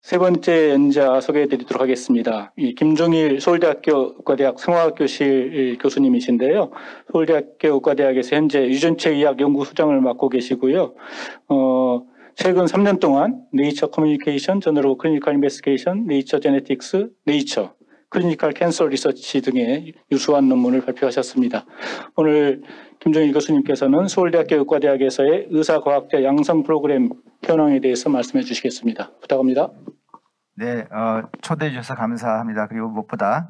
세 번째 연자 소개해 드리도록 하겠습니다. 김종일 서울대학교 의과대학 생화학교실 교수님이신데요. 서울대학교 의과대학에서 현재 유전체 의학 연구소장을 맡고 계시고요. 최근 3년 동안 네이처 커뮤니케이션, 저널 오브 클리니컬 인베스티게이션, 네이처 제네틱스, 네이처 클리니컬 캔서 리서치 등의 유수한 논문을 발표하셨습니다. 오늘 김종일 교수님께서는 서울대학교 의과대학에서의 의사과학자 양성 프로그램 현황에 대해서 말씀해 주시겠습니다. 부탁합니다. 네, 초대해 주셔서 감사합니다. 그리고 무엇보다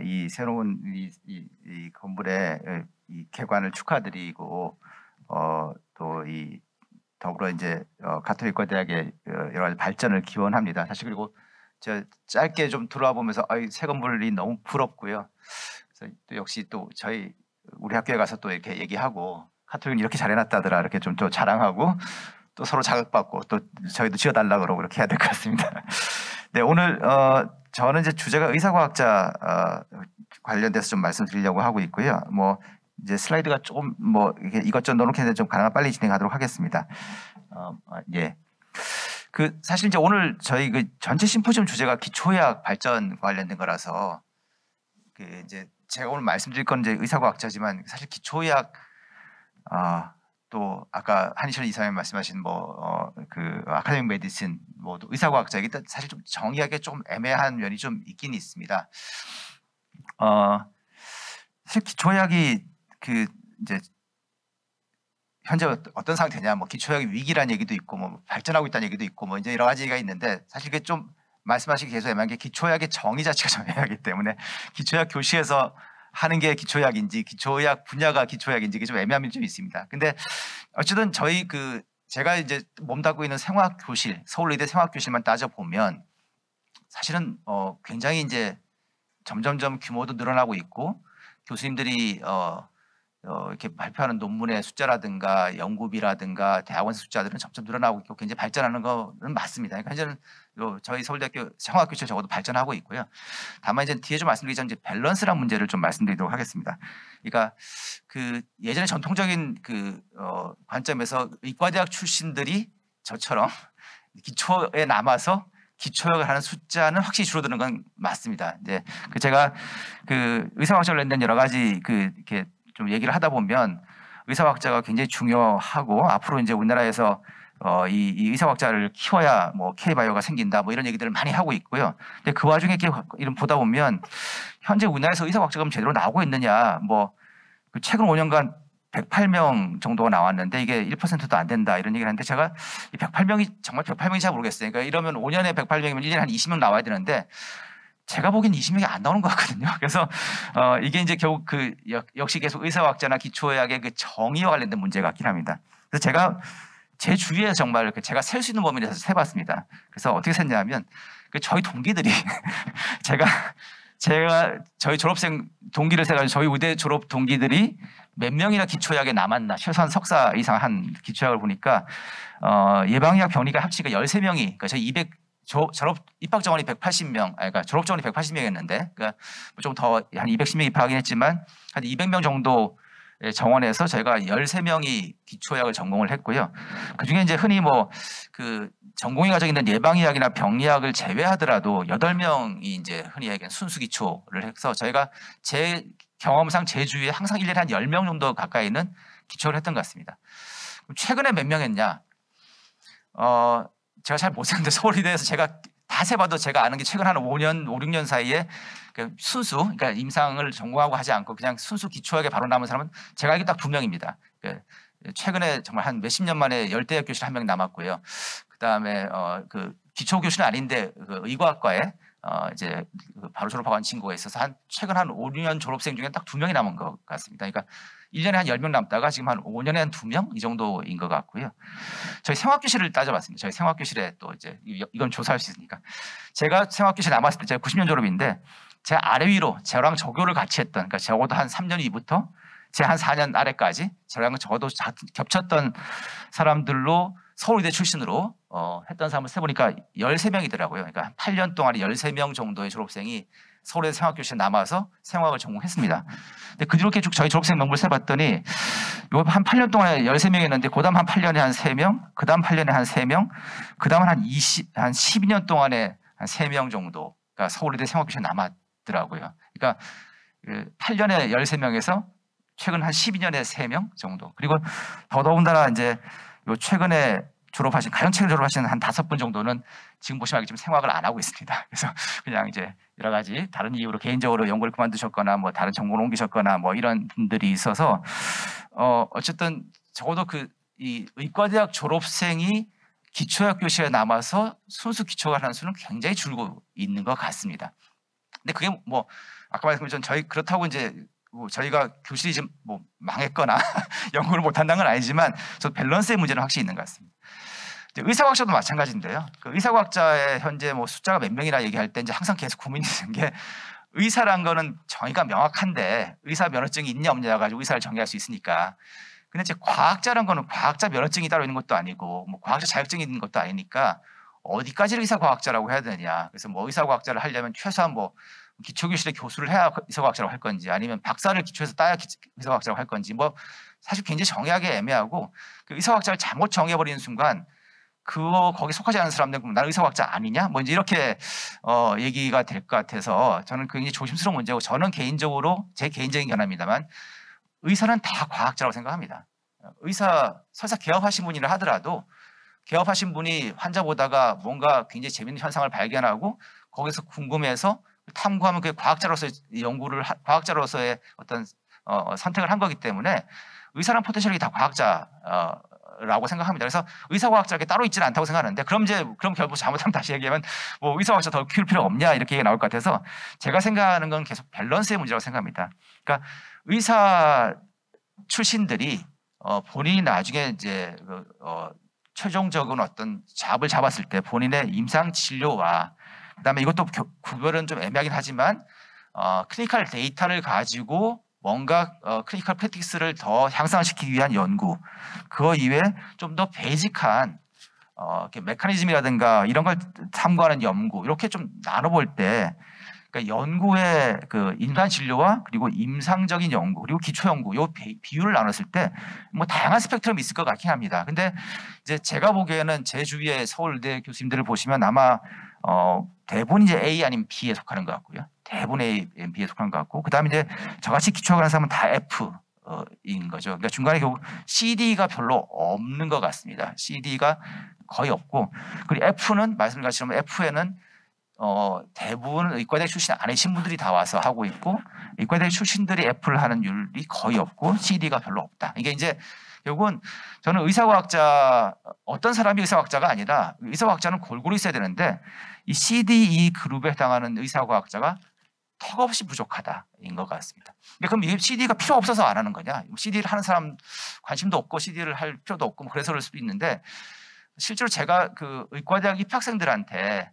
이 새로운 이 건물의 이 개관을 축하드리고 또 이 더불어 이제 가톨릭과대학의 여러 가지 발전을 기원합니다. 사실 그리고 제가 짧게 좀 들어와 보면서 새 건물이 너무 부럽고요. 그래서 또 역시 또 우리 학교에 가서 또 이렇게 얘기하고 가톨릭은 이렇게 잘해놨다더라 이렇게 좀 또 자랑하고 또 서로 자극받고 또 저희도 지어달라 그러고 그렇게 해야 될 것 같습니다. 네, 오늘 저는 이제 주제가 의사과학자 관련돼서 좀 말씀드리려고 하고 있고요. 뭐 이제 슬라이드가 조금 뭐 이것저것 넣어놓겠는데 좀 가능한 빨리 진행하도록 하겠습니다. 예. 그 사실 이제 오늘 저희 그 전체 심포지엄 주제가 기초의학 발전 관련된 거라서 그 이제 제가 오늘 말씀드릴 건 이제 의사과학자지만 사실 기초의학 또 아까 한희철 이사님 말씀하신 그 아카데믹 메디신 뭐 의사과학자이기 때문에 사실 좀 정의하기 좀 애매한 면이 좀 있긴 있습니다. 사실 기초의학이 그 이제 현재 어떤 상태냐, 뭐 기초의학이 위기라는 얘기도 있고, 뭐 발전하고 있다는 얘기도 있고, 뭐 이제 여러 가지가 있는데 사실 그게 좀 말씀하시기 계속 애매한 게 기초의학의 정의 자체가 좀 애매하기 때문에 기초의학 교실에서 하는 게 기초의학인지 기초의학 분야가 기초의학인지 이게 좀 애매한 면이 좀 있습니다. 근데 어쨌든 제가 이제 몸담고 있는 생화학교실, 서울의대 생화학교실만 따져 보면 사실은 굉장히 이제 점점점 규모도 늘어나고 있고 교수님들이 이렇게 발표하는 논문의 숫자라든가 연구비라든가 대학원 숫자들은 점점 늘어나고 있고 굉장히 발전하는 거는 맞습니다. 그러니까 현재는 저희 서울대학교 생화학교실 적어도 발전하고 있고요. 다만 이제 뒤에 좀 말씀드리기 전에 밸런스란 문제를 좀 말씀드리도록 하겠습니다. 그러니까 그 예전에 전통적인 그 관점에서 의과대학 출신들이 저처럼 기초에 남아서 기초역을 하는 숫자는 확실히 줄어드는 건 맞습니다. 이제 제가 그 의사과학자 관련된 여러 가지 이렇게 좀 얘기를 하다 보면 의사과학자가 굉장히 중요하고 앞으로 이제 우리나라에서 이 의사과학자를 키워야 뭐 K바이오가 생긴다 뭐 이런 얘기들을 많이 하고 있고요. 근데 그 와중에 이렇게 이런 보다 보면 현재 우리나라에서 의사과학자가 제대로 나오고 있느냐 뭐 그 최근 5년간 108명 정도가 나왔는데 이게 1%도 안 된다 이런 얘기를 하는데 제가 이 108명이 정말 108명인지 잘 모르겠어요. 그러니까 이러면 5년에 108명이면 1년에 한 20명 나와야 되는데 제가 보기엔 20명이 안 나오는 것 같거든요. 그래서 이게 이제 결국 역시 계속 의사과학자나 기초의학의 그 정의와 관련된 문제 같긴 합니다. 그래서 제가 제 주위에 정말 제가 셀 수 있는 범위 내에서 세봤습니다. 그래서 어떻게 셌냐면 저희 동기들이 제가 저희 졸업생 동기를 세가지고 저희 의대 졸업 동기들이 몇 명이나 기초의학에 남았나 최소한 석사 이상 한 기초의학을 보니까 예방의학 병리가 합치가 13명이 그러니까 저희 졸업 입학 정원이 180명, 그러니까 졸업 정원이 180명이었는데, 그러니까 좀 더 한 210명 입학하긴 했지만 한 200명 정도 정원에서 저희가 13명이 기초의학을 전공을 했고요. 그 중에 이제 흔히 뭐 그 전공의 과정에 있는 예방의학이나 병리학을 제외하더라도 8명이 이제 흔히 얘기하는 순수 기초를 해서 저희가 제 경험상 제 주위에 항상 1년에 한 10명 정도 가까이는 기초를 했던 것 같습니다. 최근에 몇 명 했냐? 제가 잘 못 세는데 서울의대에서 제가 다 세봐도 제가 아는 게 최근 한 5년, 5, 6년 사이에 순수, 그러니까 임상을 전공하고 하지 않고 그냥 순수 기초학에 바로 남은 사람은 제가 알기 딱 2명입니다. 최근에 정말 한 몇십 년 만에 열대학 교실 1명 남았고요. 그다음에 그 기초 교실은 아닌데 그 의과학과에 이제 바로 졸업하고 한 친구가 있어서 최근 한 5, 6년 졸업생 중에 딱 2명이 남은 것 같습니다. 그러니까 1년에 한 10명 남다가 지금 한 5년에 한 2명 이 정도인 것 같고요. 저희 생화학교실을 따져봤습니다. 저희 생화학교실에 또 이제 이건 조사할 수 있으니까 제가 생화학교실에 남았을 때 제가 90년 졸업인데 제 아래 위로 저랑 조교를 같이 했던 그러니까 적어도 한 3년 위부터 제 한 4년 아래까지 저랑 적어도 겹쳤던 사람들로 서울의대 출신으로 했던 사람을 세보니까 13명이더라고요. 그러니까 8년 동안에 13명 정도의 졸업생이 서울대 생화학교실에 남아서 생화학을 전공했습니다. 근데 그 뒤로 이렇게 쭉 저희 졸업생 명부를 세봤더니 요 한 8년 동안에 13명이었는데 그다음 한 8년에 한 3명, 그다음 8년에 한 3명, 그다음 한 12년 동안에 한 3명 정도가 서울대 생화학교실에 남았더라고요. 그러니까 8년에 13명에서 최근 한 12년에 3명 정도. 그리고 더더군다나 이제 요 최근에 졸업하신 가정책을 졸업하신 한 5분 정도는 지금 보시면 알겠지만 생화학을 안 하고 있습니다. 그래서 그냥 이제 여러 가지 다른 이유로 개인적으로 연구를 그만두셨거나 뭐 다른 전공을 옮기셨거나 뭐 이런 분들이 있어서 어쨌든 적어도 이 의과대학 졸업생이 기초학 교실에 남아서 순수 기초학을 하는 수는 굉장히 줄고 있는 것 같습니다. 근데 그게 뭐 아까 말씀드린 것처럼 저희 그렇다고 이제 뭐 저희가 교실이 좀 뭐 망했거나 연구를 못한다는 건 아니지만 저 밸런스의 문제는 확실히 있는 것 같습니다. 의사과학자도 마찬가지인데요. 그 의사과학자의 현재 뭐 숫자가 몇 명이나 얘기할 때 이제 항상 계속 고민이 되는 게 의사란 거는 정의가 명확한데 의사 면허증이 있냐 없냐 가지고 의사를 정의할 수 있으니까. 근데 이제 과학자란 거는 과학자 면허증이 따로 있는 것도 아니고 뭐 과학자 자격증이 있는 것도 아니니까 어디까지를 의사과학자라고 해야 되냐. 그래서 뭐 의사과학자를 하려면 최소한 뭐 기초교실에 교수를 해야 의사과학자라고 할 건지 아니면 박사를 기초에서 따야 의사과학자라고 할 건지 뭐 사실 굉장히 정의하기 애매하고 그 의사과학자를 잘못 정해버리는 순간 거기 속하지 않은 사람들은 나는 의사과학자 아니냐? 뭐 이제 이렇게 얘기가 될 것 같아서 저는 굉장히 조심스러운 문제고 저는 개인적으로 제 개인적인 견해입니다만 의사는 다 과학자라고 생각합니다. 설사 개업하신 분이라 하더라도 개업하신 분이 환자 보다가 뭔가 굉장히 재밌는 현상을 발견하고 거기서 궁금해서 탐구하면 그게 과학자로서의 어떤 선택을 한 거기 때문에 의사랑 포텐셜이 다 과학자라고 생각합니다. 그래서 의사과학자가 따로 있지는 않다고 생각하는데 그럼 결국 잘못하면 다시 얘기하면 뭐 의사과학자 더 키울 필요 없냐 이렇게 얘기가 나올 것 같아서 제가 생각하는 건 계속 밸런스의 문제라고 생각합니다. 그러니까 의사 출신들이 본인이 나중에 이제 최종적인 어떤 잡을 잡았을 때 본인의 임상 진료와 그다음에 이것도 구별은 좀 애매하긴 하지만 클리니컬 데이터를 가지고 뭔가 클리니컬 프랙티스를 더 향상시키기 위한 연구 그거 이외에 좀 더 베이직한 메커니즘이라든가 이런 걸 탐구하는 연구 이렇게 좀 나눠볼 때 그러니까 연구의 그 인간 진료와 그리고 임상적인 연구 그리고 기초 연구 요 비율을 나눴을 때 뭐 다양한 스펙트럼이 있을 것 같긴 합니다. 근데 이제 제가 보기에는 제 주위의 서울대 교수님들을 보시면 아마 대부분 이제 A 아니면 B에 속하는 것 같고요. 대부분 A, B에 속하는 것 같고 그다음에 이제 저같이 기초학을 하는 사람은 다 F인 거죠. 그러니까 중간에 결국 CD가 별로 없는 것 같습니다. CD가 거의 없고 그리고 F는 말씀드린 것처럼 F에는 대부분 의과대 출신 아니신 분들이 다 와서 하고 있고 의과대 출신들이 F를 하는 율이 거의 없고 CD가 별로 없다. 이게 이제 결국은 저는 의사과학자 어떤 사람이 의사과학자가 아니라 의사과학자는 골고루 있어야 되는데 이 CDE 그룹에 해당하는 의사과학자가 턱없이 부족하다인 것 같습니다. 그럼 이게 CD가 필요 없어서 안 하는 거냐? CD를 하는 사람 관심도 없고 CD를 할 필요도 없고 뭐 그래서 그럴 수도 있는데 실제로 제가 그 의과대학 입학생들한테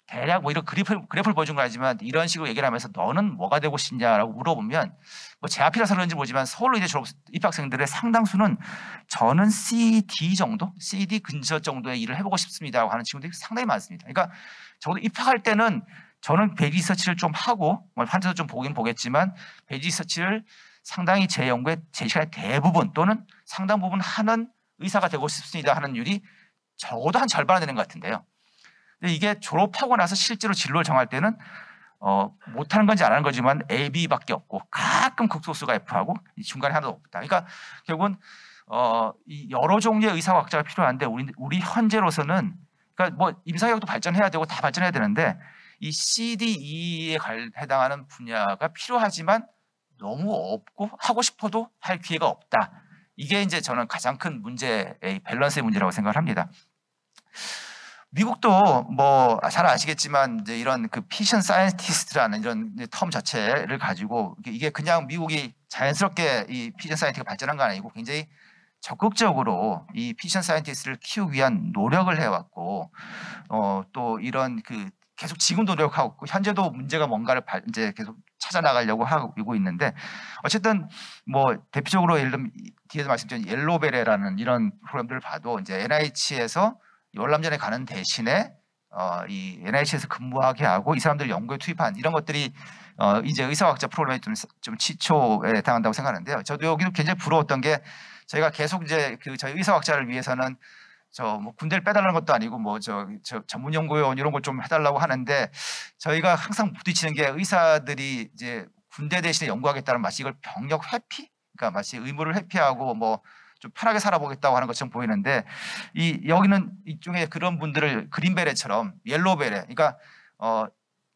대략 뭐 이런 그래프를 보여준 거 아니지만 이런 식으로 얘기를 하면서 너는 뭐가 되고 싶냐라고 물어보면 뭐 제 앞이라서 그런지 모르지만 서울의대 졸업 입학생들의 상당수는 저는 CD 정도, CD 근처 정도의 일을 해보고 싶습니다라고 하는 친구들이 상당히 많습니다. 그러니까 저도 입학할 때는 저는 베이직 리서치를 좀 하고 환자도 좀 보긴 보겠지만 베이직 리서치를 상당히 제 연구의 제 시간의 대부분 또는 상당 부분 하는 의사가 되고 싶습니다 하는 율이 적어도 한 절반은 되는 것 같은데요. 근데 이게 졸업하고 나서 실제로 진로를 정할 때는 못하는 건지 안 하는 거지만 A, B밖에 없고 가끔 극소수가 F하고 중간에 하나도 없다. 그러니까 결국은 이 여러 종류의 의사과학자가 필요한데 우리 현재로서는 그러니까 뭐 임상의학도 발전해야 되고 다 발전해야 되는데 이 CDE에 해당하는 분야가 필요하지만 너무 없고 하고 싶어도 할 기회가 없다. 이게 이제 저는 가장 큰 문제의 밸런스의 문제라고 생각을 합니다. 미국도 뭐 잘 아시겠지만 이제 이런 그 피션 사이언티스트라는 이런 텀 자체를 가지고 이게 그냥 미국이 자연스럽게 이 피션 사이언티스트가 발전한 건 아니고 굉장히 적극적으로 이 피션 사이언티스트를 키우기 위한 노력을 해왔고 또 이런 그 계속 지금 노력하고 있고 현재도 문제가 뭔가를 이제 계속 찾아 나가려고 하고 있는데 어쨌든 뭐 대표적으로 예를 들면 뒤에서 말씀드린 옐로베레라는 이런 프로그램들을 봐도 이제 NIH에서 열람전에 가는 대신에 이 NIH에서 근무하게 하고 이 사람들 연구에 투입한 이런 것들이 이제 의사과학자 프로그램에 좀 치초에 해당한다고 생각하는데요. 저도 여기도 굉장히 부러웠던 게 저희가 계속 이제 그 저희 의사과학자를 위해서는 뭐 군대를 빼달라는 것도 아니고 뭐 저 전문 연구원 이런 걸 좀 해달라고 하는데 저희가 항상 부딪히는 게 의사들이 이제 군대 대신에 연구하겠다는 마치 이걸 병력 회피, 그러니까 마치 의무를 회피하고 뭐 좀 편하게 살아보겠다고 하는 것처럼 보이는데 여기는 이쪽에 그런 분들을 그린베레처럼 옐로우베레, 그러니까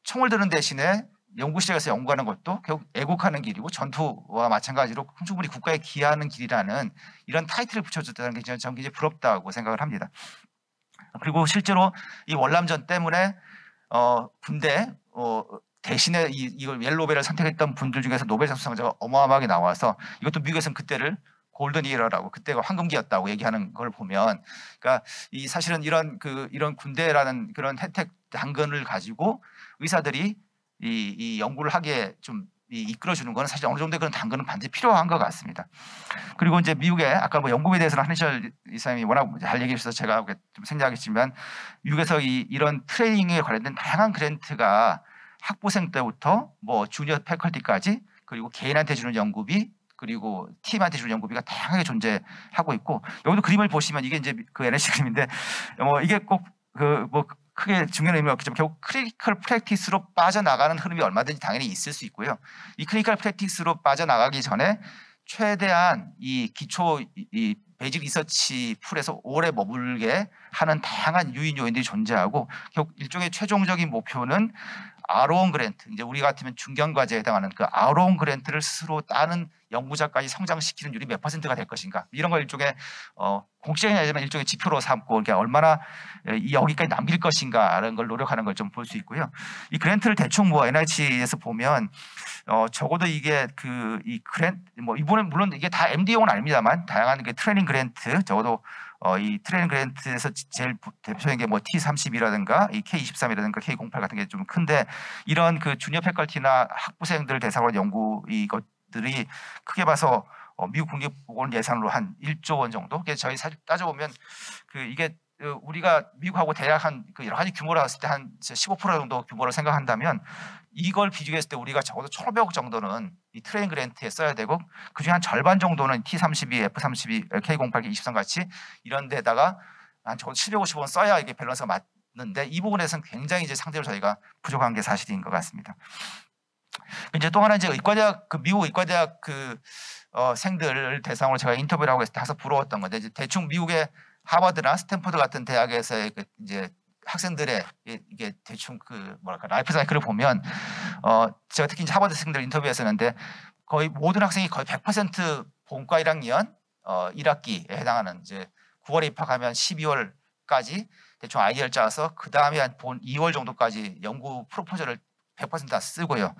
총을 드는 대신에 연구실에서 연구하는 것도 결국 애국하는 길이고 전투와 마찬가지로 충분히 국가에 기여하는 길이라는 이런 타이틀을 붙여줬다는 게 저는 굉장히 부럽다고 생각을 합니다. 그리고 실제로 이 월남전 때문에 군대 대신에 이걸 옐로우베레를 선택했던 분들 중에서 노벨 수상자가 어마어마하게 나와서 이것도 미국에서는 그때를 골든 이러라고, 그때가 황금기였다고 얘기하는 걸 보면, 그러니까 이 사실은 이런 군대라는 그런 혜택 당근을 가지고 의사들이 이 연구를 하기에 좀 이끌어주는 거는 사실 어느 정도의 그런 당근은 반드시 필요한 것 같습니다. 그리고 이제 미국에 아까 뭐 연구에 대해서는 한희철 이사님이 워낙 잘 얘기해 주셔서 제가 좀 생략했지만 미국에서 이런 트레이닝에 관련된 다양한 그랜트가 학부생 때부터 뭐 주니어 패컬티까지, 그리고 개인한테 주는 연구비, 그리고 팀한테 주는 연구비가 다양하게 존재하고 있고, 여기도 그림을 보시면 이게 이제 그 NIH 그림인데 이게 꼭 뭐 크게 중요한 의미는 없겠지만 결국 클리니컬 프랙티스로 빠져나가는 흐름이 얼마든지 당연히 있을 수 있고요. 이 클리니컬 프랙티스로 빠져나가기 전에 최대한 이 기초 이 베이직 리서치 풀에서 오래 머물게 하는 다양한 유인 요인들이 존재하고, 결국 일종의 최종적인 목표는 아로온 그랜트, 이제 우리 같으면 중견 과제에 해당하는 그 아로온 그랜트를 스스로 따는 연구자까지 성장시키는 율이 몇 %가 될 것인가, 이런 걸 일종의 공식적인 아니지만 일종의 지표로 삼고 이렇게 얼마나 여기까지 남길 것인가라는 걸 노력하는 걸 좀 볼 수 있고요. 이 그랜트를 대충 뭐 NIH에서 보면 적어도 이게 이 그랜트 뭐 이번에 물론 이게 다 MD용은 아닙니다만 다양한 게 트레이닝 그랜트, 적어도 이 트레이닝 그랜트에서 제일 대표적인 게 뭐 T32라든가 이 K23이라든가 K08 같은 게 좀 큰데, 이런 그 주니어 패컬티나 학부생들 대상으로 연구 이것들이 크게 봐서 미국 국립보건 예산으로 한 1조 원 정도. 그래서 저희 사실 따져보면 이게 우리가 미국하고 대략 한 여러 가지 규모로 봤을 때 한 15% 정도 규모로 생각한다면 이걸 비교했을 때 우리가 적어도 1,500억 정도는 이 트레인 그랜트에 써야 되고, 그중에 한 절반 정도는 T32, F32, K08, K23 같이 이런 데다가 한 적어도 750원 써야 이게 밸런스가 맞는데, 이 부분에서는 굉장히 이제 상대로 저희가 부족한 게 사실인 것 같습니다. 이제 또 하나 이제 의과대학 미국 의과대학 생들을 대상으로 제가 인터뷰를 하고 있을 때 항상 부러웠던 건데, 이제 대충 미국의 하버드나 스탠포드 같은 대학에서의 이제 학생들의 이게 대충 라이프 사이클을 보면 제가 특히 이제 하버드 학생들 인터뷰했었는데 거의 모든 학생이 거의 100% 본과 1학년 1학기에 해당하는 이제 9월에 입학하면 12월까지 대충 아이디어를 짜서 그 다음에 한 본 2월 정도까지 연구 프로포절을 100% 다 쓰고요.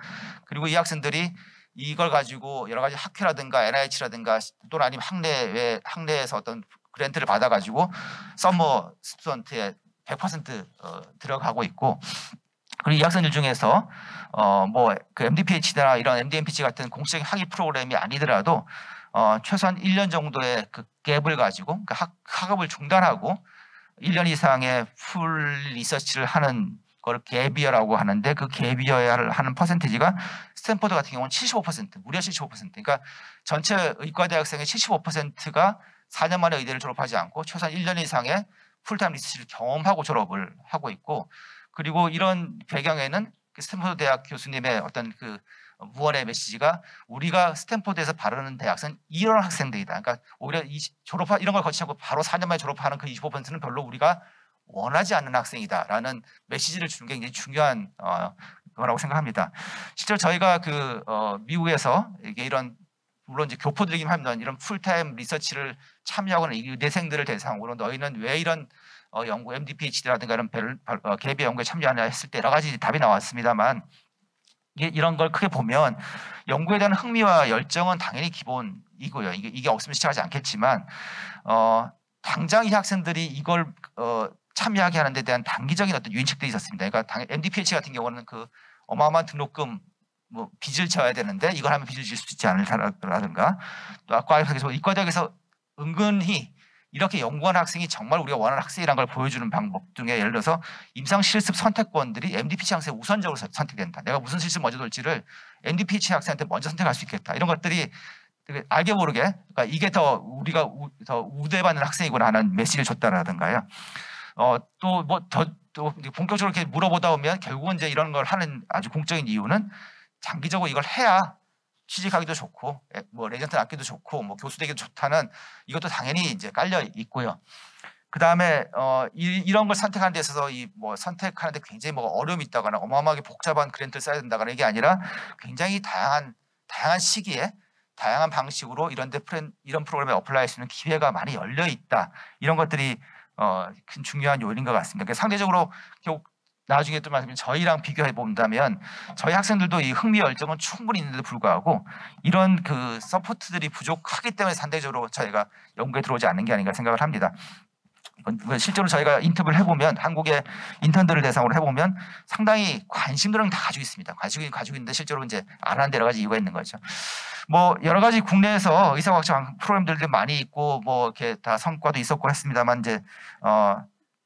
그리고 이 학생들이 이걸 가지고 여러 가지 학회라든가 NIH라든가 또는 아니면 학내에서 어떤 그랜트를 받아가지고 썸머 스튜던트에 100% 들어가고 있고, 그리고 이 학생들 중에서 뭐 그 MD-PhD나 이런 MD-MPH 같은 공식적인 학위 프로그램이 아니더라도 최소한 1년 정도의 그 갭을 가지고 그러니까 학업을 중단하고 1년 이상의 풀 리서치를 하는 걸 갭이어라고 하는데, 그 갭이어야 하는 퍼센티지가 스탠포드 같은 경우는 75%, 무려 75%. 그러니까 전체 의과대 학생의 75%가 4년 만에 의대를 졸업하지 않고 최소한 1년 이상의 풀타임 리서치를 경험하고 졸업을 하고 있고, 그리고 이런 배경에는 스탠포드 대학 교수님의 어떤 무언의 메시지가 우리가 스탠포드에서 바르는 대학생 이런 학생들이다. 그러니까 오히려 이런 걸 거치지 않고 바로 4년 만에 졸업하는 그 25%는 별로 우리가 원하지 않는 학생이다라는 메시지를 주는 게 굉장히 중요한 거라고 생각합니다. 실제로 저희가 미국에서 이게 이런 물론 이제 교포들이긴 합니다. 이런 풀타임 리서치를 참여하고는 의대생들을 대상으로 너희는 왜 이런 연구 MD, PhD라든가 이런 갭의 연구에 참여하냐 했을 때 여러 가지 답이 나왔습니다만, 이런 걸 크게 보면 연구에 대한 흥미와 열정은 당연히 기본이고요. 이게 없으면 시작하지 않겠지만 당장 이 학생들이 이걸 참여하게 하는 데 대한 단기적인 어떤 유인책들이 있었습니다. 그러니까 MD, PhD 같은 경우는 어마어마한 등록금 빚을 져야 되는데 이걸 하면 빚을 질 수 있지 않을까라든가, 또 아까 이과대학에서 은근히 이렇게 연구하는 학생이 정말 우리가 원하는 학생이라는 걸 보여주는 방법 중에 예를 들어서 임상 실습 선택권들이 MD-PH 학생 우선적으로 선택된다. 내가 무슨 실습 먼저 돌지를 MD-PH 학생한테 먼저 선택할 수 있겠다. 이런 것들이 되게 알게 모르게 그러니까 이게 더 우리가 더 우대받는 학생이구나 하는 메시지를 줬다라든가요. 또 본격적으로 이렇게 물어보다 보면 결국은 이제 이런 걸 하는 아주 공적인 이유는 장기적으로 이걸 해야 취직하기도 좋고 뭐 레전트 낳기도 좋고 뭐 교수 되기도 좋다는 이것도 당연히 이제 깔려 있고요. 그 다음에 이런 걸 선택하는 데 있어서 이 뭐 선택하는데 굉장히 뭐 어려움이 있다거나 어마어마하게 복잡한 그랜트를 써야 된다거나 이게 아니라 굉장히 다양한 시기에 다양한 방식으로 이런 프로그램에 어플라이할 수 있는 기회가 많이 열려 있다. 이런 것들이 큰 중요한 요인인 것 같습니다. 그러니까 상대적으로 나중에 또 말씀드린 저희랑 비교해 본다면 저희 학생들도 이 흥미 열정은 충분히 있는데도 불구하고 이런 그 서포트들이 부족하기 때문에 상대적으로 저희가 연구에 들어오지 않는 게 아닌가 생각을 합니다. 실제로 저희가 인터뷰를 해보면 한국의 인턴들을 대상으로 해보면 상당히 관심들은 다 가지고 있습니다. 가지고 있는데 실제로 이제 안 하는 여러 가지 이유가 있는 거죠. 뭐 여러 가지 국내에서 의사과학자 프로그램들도 많이 있고 뭐 이렇게 다 성과도 있었고 했습니다만 이제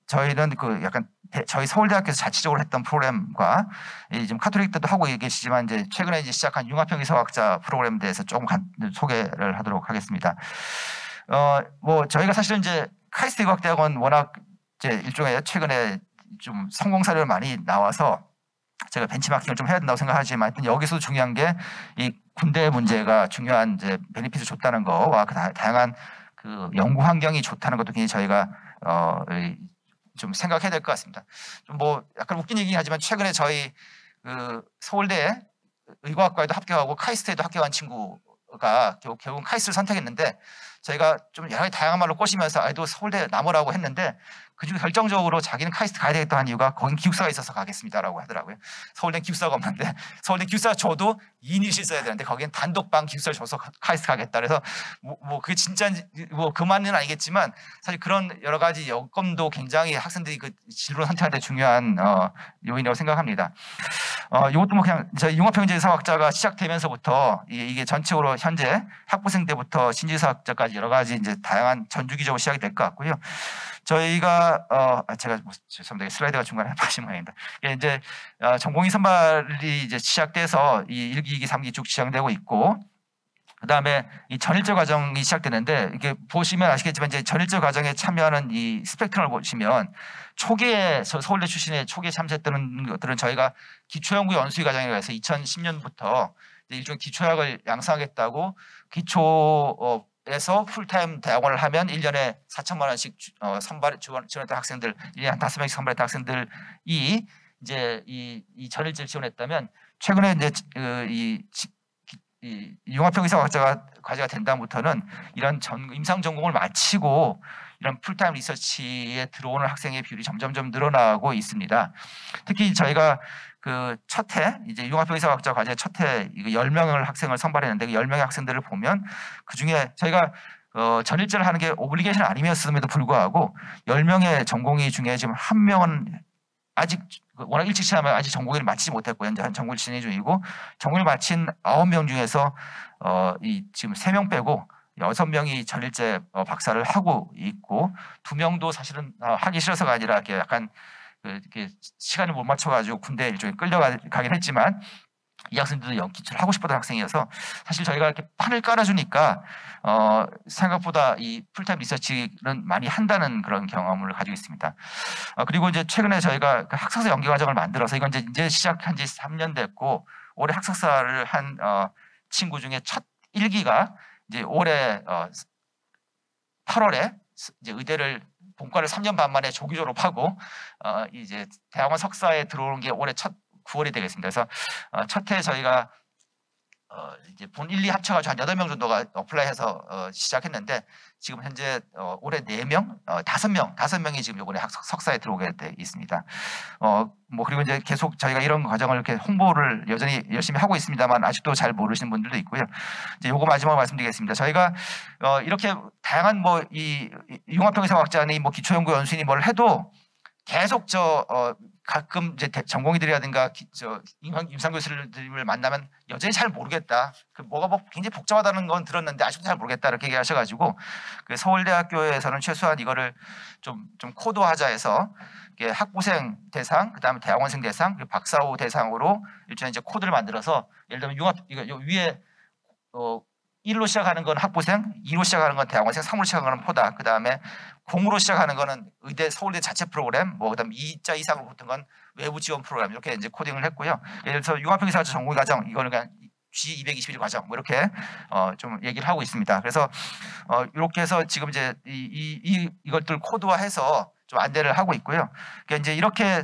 저희는 그 약간 저희 서울대학교에서 자체적으로 했던 프로그램과 지금 카톨릭들도 하고 계시지만 이제 최근에 이제 시작한 융합형 의사과학자 프로그램에 대해서 조금 소개를 하도록 하겠습니다. 뭐 저희가 사실은 이제 카이스트 의과대학원 워낙 이제 일종의 최근에 좀 성공 사례를 많이 나와서 제가 벤치마킹을 좀 해야 된다고 생각하지만 하여튼 여기서도 중요한 게 이 군대 문제가 중요한 이제 베네핏을 줬다는 거와 그 다양한 그 연구 환경이 좋다는 것도 굉장히 저희가 좀 생각해야 될 것 같습니다. 좀 뭐 약간 웃긴 얘기긴 하지만 최근에 저희 그 서울대 의과학과에도 합격하고 카이스트에도 합격한 친구가 결국은 카이스트를 선택했는데 저희가 좀 여러 가지 다양한 말로 꼬시면서 아이도 서울대 남으라고 했는데 그중에 결정적으로 자기는 카이스트 가야 되겠다 한 이유가 거긴 기숙사가 있어서 가겠습니다라고 하더라고요. 서울대는 기숙사가 없는데 서울대 기숙사 줘도 2인 1실 써야 되는데 거기는 단독방 기숙사를 줘서 카이스트 가겠다. 그래서 뭐 그게 진짜 뭐 그만은 아니겠지만 사실 그런 여러 가지 여건도 굉장히 학생들이 그 진로 선택할 때 중요한 요인이라고 생각합니다. 이것도 뭐 그냥 저희 융합형제의사학자가 시작되면서부터 이게 전체적으로 현재 학부생 때부터 신지의사학자까지 여러 가지 이제 다양한 전주기적으로 시작이 될 것 같고요. 저희가 제가 죄송합니다. 슬라이드가 중간에 빠진 모양입니다. 이제 전공의 선발이 이제 시작돼서 이 1기, 2기, 3기 쭉 진행되고 있고 그다음에 이 전일제 과정이 시작되는데 이게 보시면 아시겠지만 이제 전일제 과정에 참여하는 이 스펙트럼을 보시면 초기에 서울대 출신의 초기에 참여했던 것들은 저희가 기초연구 연수위 과정이라고 해서 2010년부터 일종의 기초학을 양성하겠다고 기초에서 풀타임 대학원을 하면 1년에 4천만 원씩 지원했던 학생들 1년에 한 5명씩 선발했던 학생들이 이제 이 전일제를 지원했다면 최근에 이제 이 융합형 의사과학자가 과제가 된 다음부터는 이런 임상 전공을 마치고 이런 풀타임 리서치에 들어오는 학생의 비율이 점점점 늘어나고 있습니다. 특히 저희가 그 첫 해 이제 융합형 의사과학자 과제 첫 해 10명을 학생을 선발했는데 그 10명의 학생들을 보면 그 중에 저희가 전일제를 하는 게 오블리게이션 아니었음에도 불구하고 10명의 전공의 중에 지금 한 명은 아직 워낙 일찍 시작하면 아직 전공의를 마치지 못했고 현재 한 전공을 진행 중이고 전공을 마친 9명 중에서 이 지금 3명 빼고 6명이 전일제 박사를 하고 있고 2명도 사실은 하기 싫어서가 아니라 이렇게 약간 이렇게 시간을 못 맞춰가지고 군대 일종에 끌려가긴 했지만 이 학생들도 연기를 하고 싶었던 학생이어서 사실 저희가 이렇게 판을 깔아주니까 생각보다 이 풀타임 리서치는 많이 한다는 그런 경험을 가지고 있습니다. 그리고 이제 최근에 저희가 그 학사사 연계 과정을 만들어서 이건 이제 시작한 지 3년 됐고 올해 학사사를 한 친구 중에 첫 1기가 이제 올해 8월에 이제 의대를 본과를 3년 반 만에 조기 졸업하고 이제 대학원 석사에 들어오는 게 올해 첫 9월이 되겠습니다. 그래서 첫 해 저희가 이제 본 1, 2 합쳐가지고 한 8명 정도가 어플라이해서 시작했는데 지금 현재 올해 4명, 5명이 지금 이번에 석사에 들어오게 돼 있습니다. 뭐 그리고 이제 계속 저희가 이런 과정을 이렇게 홍보를 여전히 열심히 하고 있습니다만 아직도 잘 모르시는 분들도 있고요. 이제 요거 마지막으로 말씀드리겠습니다. 저희가 이렇게 다양한 뭐 이 융합형 의사과학자니 뭐 기초연구 연수니 뭘 해도 계속 가끔 이제 전공의들이라든가 임상 교수님을 만나면 여전히 잘 모르겠다. 그 뭐가 굉장히 복잡하다는 건 들었는데 아직도 잘 모르겠다 이렇게 얘기하셔가지고 그 서울대학교에서는 최소한 이거를 좀 코드화하자 해서 이게 학부생 대상, 그다음에 대학원생 대상, 그리고 박사후 대상으로 일종의 이제 코드를 만들어서 예를 들면 이거 요 위에 1로 시작하는 건 학부생, 2로 시작하는 건 대학원생, 3으로 시작하는 건 포다. 그다음에 0으로 시작하는 거는 의대 서울대 자체 프로그램, 그다음에 2자 이상으로 붙은 건 외부 지원 프로그램 이렇게 이제 코딩을 했고요. 예를 들어서 융합형이사학적 전공의 과정 이거는 그냥 G221 과정 이렇게 좀 얘기를 하고 있습니다. 그래서 이렇게 해서 지금 이제 이것들 코드화해서 좀 안내를 하고 있고요. 그러니까 이제 이렇게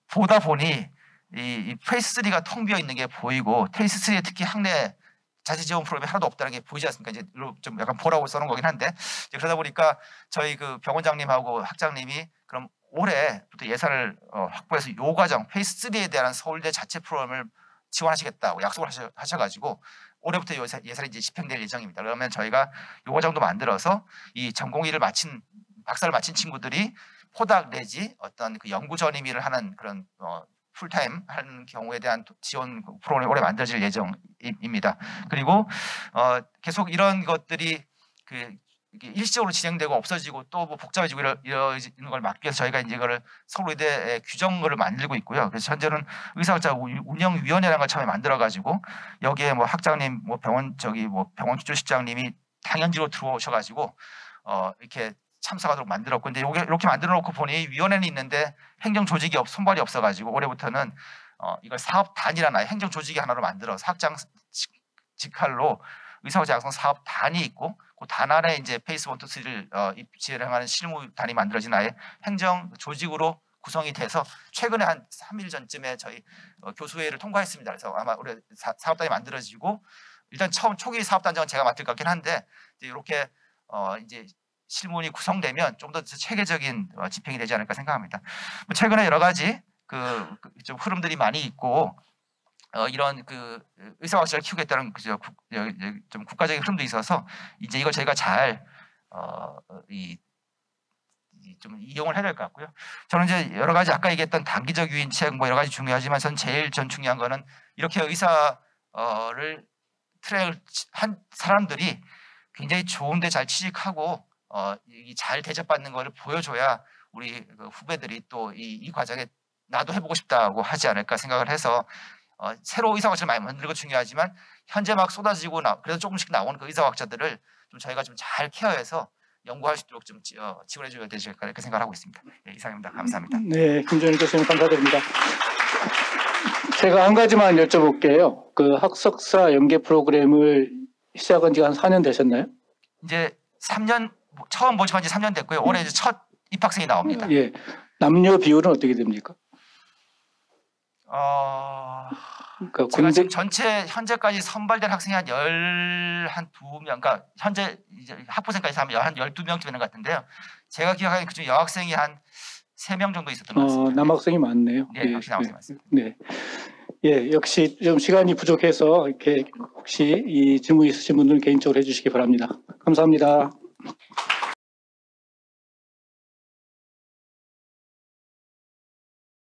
보다 보니 이 페이스 3가 텅 비어 있는 게 보이고 페이스 3에 특히 학내 자체 지원 프로그램이 하나도 없다는 게 보이지 않습니까? 이제 좀 약간 보라고 써놓은 거긴 한데 이제 그러다 보니까 저희 그 병원장님하고 학장님이 그럼 올해부터 예산을 확보해서 요 과정 페이스 3에 대한 서울대 자체 프로그램을 지원하시겠다고 약속을 하셔가지고 올해부터 예산이 이제 집행될 예정입니다. 그러면 저희가 요 과정도 만들어서 이 전공의를 마친 박사를 마친 친구들이 포닥 내지 어떤 그 연구 전임의를 하는 그런 풀타임 하는 경우에 대한 지원 프로그램이 올해 만들어질 예정입니다. 그리고 계속 이런 것들이 이게 일시적으로 진행되고 없어지고 또 뭐 복잡해지고 이러는 걸 막기 위해서 저희가 이제 이거를 서울의대 규정을 만들고 있고요. 그래서 현재는 의사학자 운영위원회라는 걸 처음에 만들어가지고 여기에 뭐 학장님, 뭐 병원 기초실장님이 당연지로 들어오셔가지고 이렇게 참석하도록 만들었고, 근데 이렇게 만들어 놓고 보니 위원회는 있는데 행정 조직이 손발이 없어가지고 올해부터는 이걸 사업단이라는 아예 행정 조직이 하나로 만들어서 학장 직할로 의사학자 양성 사업단이 있고 그 단 안에 이제 페이스 1, 2, 3를 진행하는 실무단이 만들어진 아예 행정 조직으로 구성이 돼서 최근에 한 3일 전쯤에 저희 교수회의를 통과했습니다. 그래서 아마 올해 사업단이 만들어지고 일단 초기 사업단장은 제가 맡을 것 같긴 한데 이렇게 이제 실무원이 구성되면 좀 더 체계적인 집행이 되지 않을까 생각합니다. 최근에 여러 가지 좀 흐름들이 많이 있고 이런 의사학자를 키우겠다는 좀 국가적인 흐름도 있어서 이제 이걸 저희가 잘 좀 이용을 해야 될 것 같고요. 저는 이제 여러 가지 아까 얘기했던 단기적 유인책 뭐 여러 가지 중요하지만 전 제일 중요한 거는 이렇게 의사를 트랙을 한 사람들이 굉장히 좋은데 잘 취직하고 잘 대접받는 거를 보여줘야 우리 후배들이 또 이 과정에 나도 해보고 싶다고 하지 않을까 생각을 해서 새로 의사학자를 많이 만들고 중요하지만 현재 막 쏟아지고 그래도 조금씩 나오는 그 의사학자들을 좀 저희가 좀 잘 케어해서 연구할 수 있도록 좀 지원해 줘야 되지 않을까 이렇게 생각을 하고 있습니다. 네, 이상입니다. 감사합니다. 네, 김정일 교수님 감사드립니다. 제가 한 가지만 여쭤볼게요. 그 학석사 연계 프로그램을 시작한 지가 한 4년 되셨나요? 이제 3년 처음 모집한 지 3년 됐고요. 올해 이제 첫 입학생이 나옵니다. 예, 남녀 비율은 어떻게 됩니까? 그러니까 제가 지금 전체 현재까지 선발된 학생이 한 12명, 그러니까 현재 이제 학부생까지 하면 한 12명쯤 되는 것 같은데요. 제가 기억하기에 그중 여학생이 한 3명 정도 있었던 것 같습니다. 남학생이 많네요. 네, 확실히 남학생이 많습니다. 네. 예, 역시 좀 시간이 부족해서 이렇게 혹시 이 질문 있으신 분들은 개인적으로 해주시기 바랍니다. 감사합니다.